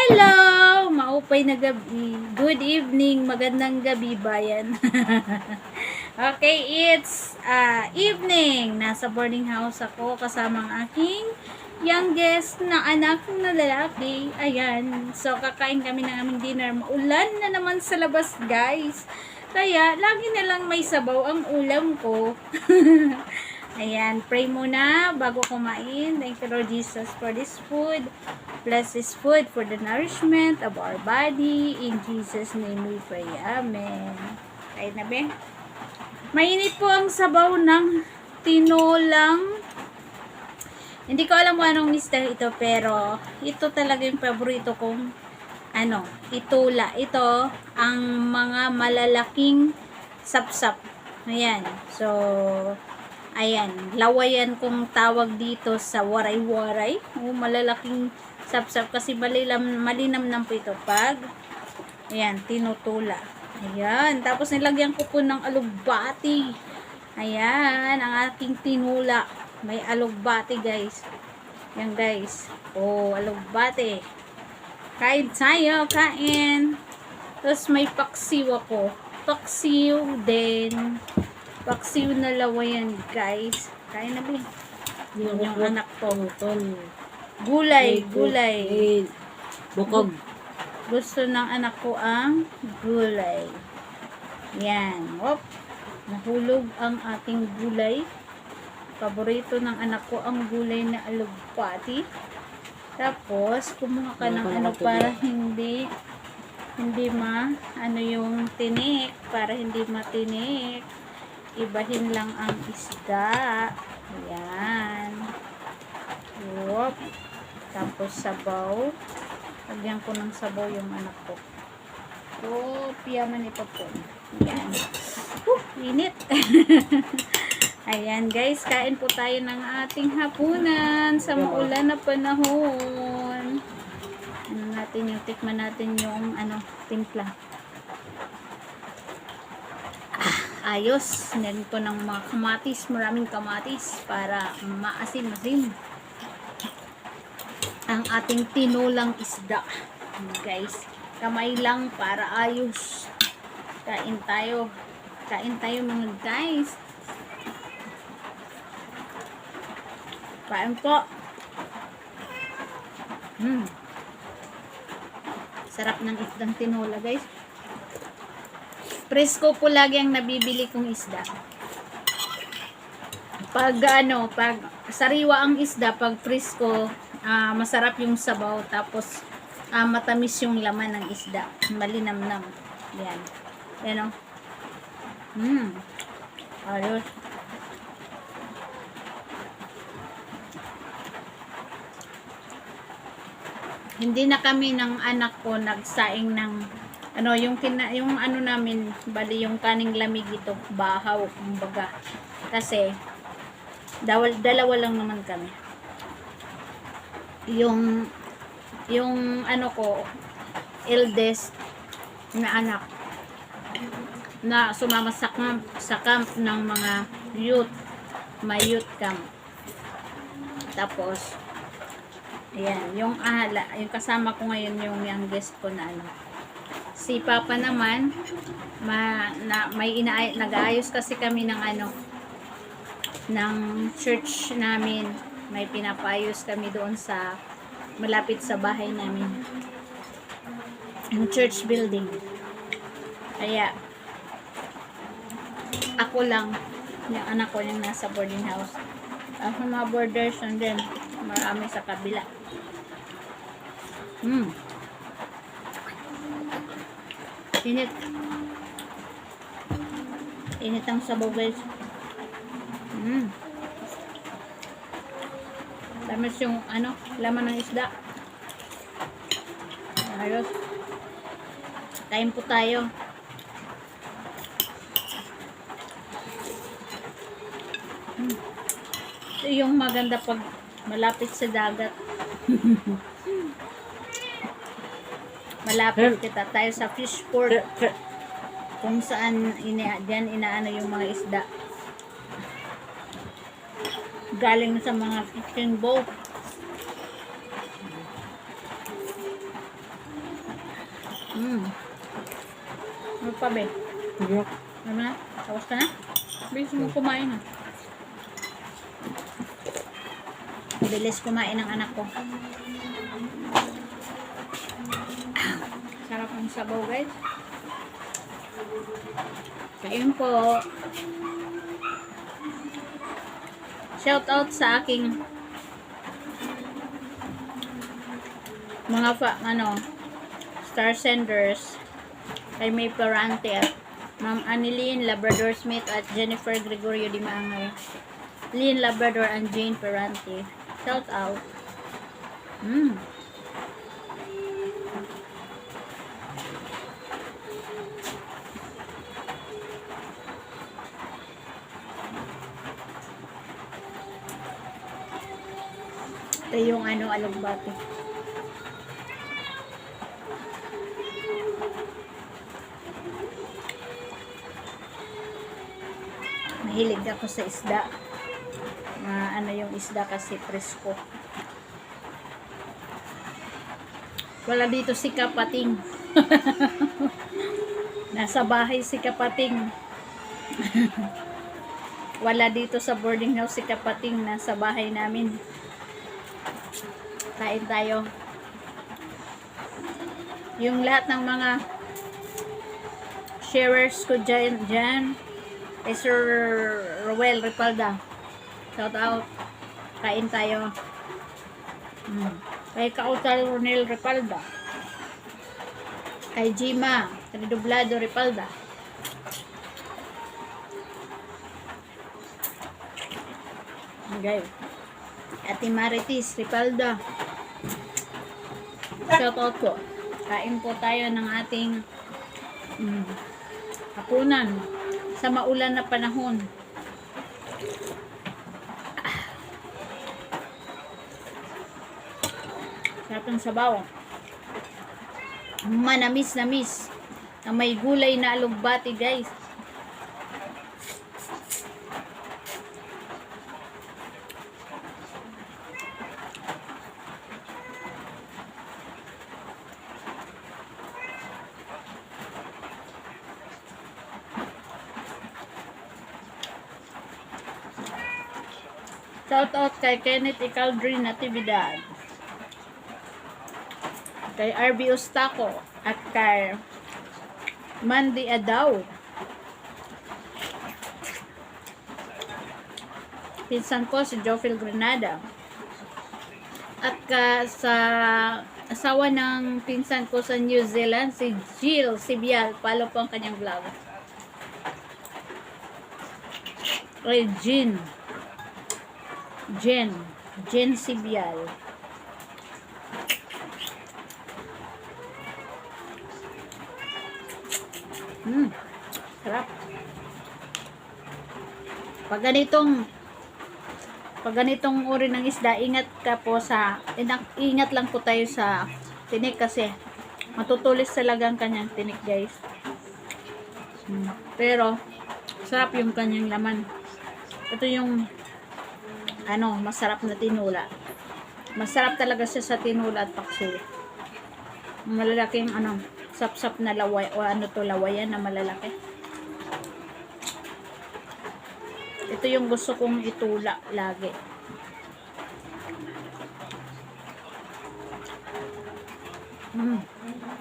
Hello! Maupay na gabi. Good evening. Magandang gabi, bayan. Okay, it's evening. Nasa boarding house ako kasama ang aking youngest na anak na lalaki. Ayan. So, kakain kami ng aming dinner. Maulan na naman sa labas, guys. Kaya, lagi na lang may sabaw ang ulam ko. Ayan, pray muna bago kumain. Thank you, Lord Jesus, for this food. Bless this food for the nourishment of our body. In Jesus' name we pray. Amen. Kain na, be? Mainit po ang sabaw ng tinolang. Hindi ko alam kung anong mister ito, pero ito talaga yung paborito kong itula. Ito ang mga malalaking sapsap. Ayan. So, ayan, lawayan kung tawag dito sa waray-waray. Malalaking sapsap kasi malinamnam po ito pag ayan, tinutula. Ayan, tapos nilagyan ko po ng alugbati. Ayan, ang aking tinula. May alugbati, guys. Yan, guys. Oh, alugbati. Kain tayo, kain. Tapos may paksiw ako. Paksiw din. Paksiw na lawayan, guys. Kain na, bin. Yun yung anak ko. Gulay. Bukog. Gusto ng anak ko ang gulay. Yan. Op. Nahulog ang ating gulay. Paborito ng anak ko ang gulay na alugbati. Tapos, kumuha ka ng para hindi yung tinik. Para hindi matinik. Ibahin lang ang isda. Ayan. Wop. Tapos sabaw. Lagyan ko ng sabaw yung anak ko. So, piyaman ito po. Ayan. Init. Ayan, guys. Kain po tayo ng ating hapunan sa maulan na panahon. Tikman natin yung timpla. Ayos. Meron ko ng mga kamatis. Maraming kamatis para maasim-asim ang ating tinulang isda. Guys, kamay lang para ayos. Kain tayo. Kain tayo, mga guys. Kain po. Sarap ng isdang tinola, guys. Presko po lagi ang nabibili kong isda. Pag sariwa ang isda, pag presko, masarap yung sabaw, tapos matamis yung laman ng isda. Malinamnam. Yan. Yan o. Ayos. Hindi na kami ng anak ko nagsaing ng yung namin, bali yung kaning lamig ito, bahaw, kumbaga. Kasi dalawa lang naman kami. Yung ko, eldest na anak na sumama sa camp ng mga youth, may youth camp. Tapos ayan, yung kasama ko ngayon yung youngest ko na si Papa naman, nag-aayos kasi kami ng ng church namin. May pinapayos kami doon sa malapit sa bahay namin. Yung church building. Kaya ako lang, yung anak ko yung nasa boarding house. Ang mga boarders din, marami sa kabila. Init. Init ang sabaw, guys. Tamis yung laman ng isda. Ayos. Kain po tayo. Ito yung maganda pag malapit sa dagat. Malapit kita tayo sa fish port, kung saan diyan inaano yung mga isda galing sa mga fishing boat. Ano pa, be? Yuck. Ano na? Tapos ka na? Bilis mo kumain na. Bilis kumain ng anak ko. Sarap ng sabaw, guys. Kain po. Shout out sa aking mga star senders kay May Parante at Ma'am Annalyn Labrador Smith at Jennifer Gregorio Di Maangay, Lynn Labrador and Jane Parante. Shout out. Ito yung alugbati. Mahilig ako sa isda. Yung isda kasi presko. Wala dito si Kapating. Nasa bahay si Kapating. Wala dito sa boarding house si Kapating. Nasa bahay namin. Kain tayo. Yung lahat ng mga sharers ko dyan kay Sir Roel Ripalda. Shout out. Kain tayo. Kay Kautal Ronel Ripalda. Kay Jima Redoblado Ripalda. Okay. Ate Maritis Ripalda. Shout out ko. Kain po tayo ng ating hapunan sa maulan na panahon. Sarap ng sabaw. Manamis-namis. Na may gulay na alugbati, guys. Shout out kay Kenneth Icaldri Natividad, kay RB Ustaco, at kay Mandy Adaw. Pinsan ko si Jofil Granada. At sa asawa ng pinsan ko sa New Zealand, si Jill Sibial. Follow po ang kanyang vlog. Kay Jen Sibial. Sarap. Pag ganitong uri ng isda, ingat lang po tayo sa tinik kasi matutulis talaga ang kanyang tinik, guys. Pero sarap yung kanyang laman. Ito yung masarap na tinula. Masarap talaga siya sa tinula at paksiw. Malalaking sap-sap na laway o lawayan na malalaki. Ito yung gusto kong itula lagi.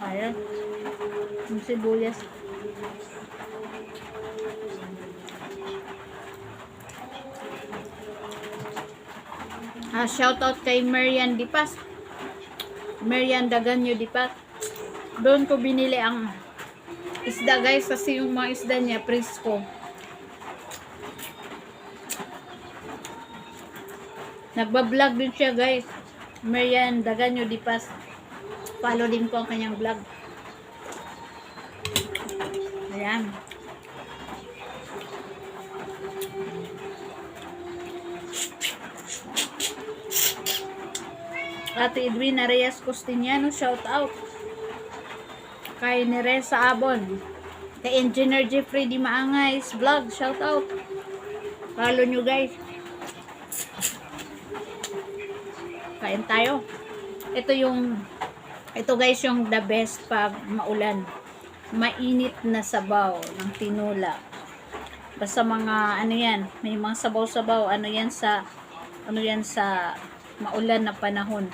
Ayan. Yung sibuyas. Shout out kay Marian Dipas. Marian Daganyo Dipas. Doon ko binili ang isda, guys, kasi yung mga isda niya presko. Nagba-vlog din siya, guys. Marian Daganyo Dipas. Follow din ko ang kanyang vlog. Ayan. Ate Edwina Reyes Costiniano, shout out. Kay Neresa Abon. Kay Engineer Jeffrey Di Maangay's vlog, shout out. Follow nyo, guys. Kain tayo. Ito yung Ito guys yung the best pag maulan. Mainit na sabaw ng tinula. Basta mga ano yan, may mga sabaw-sabaw, ano yan sa maulan na panahon.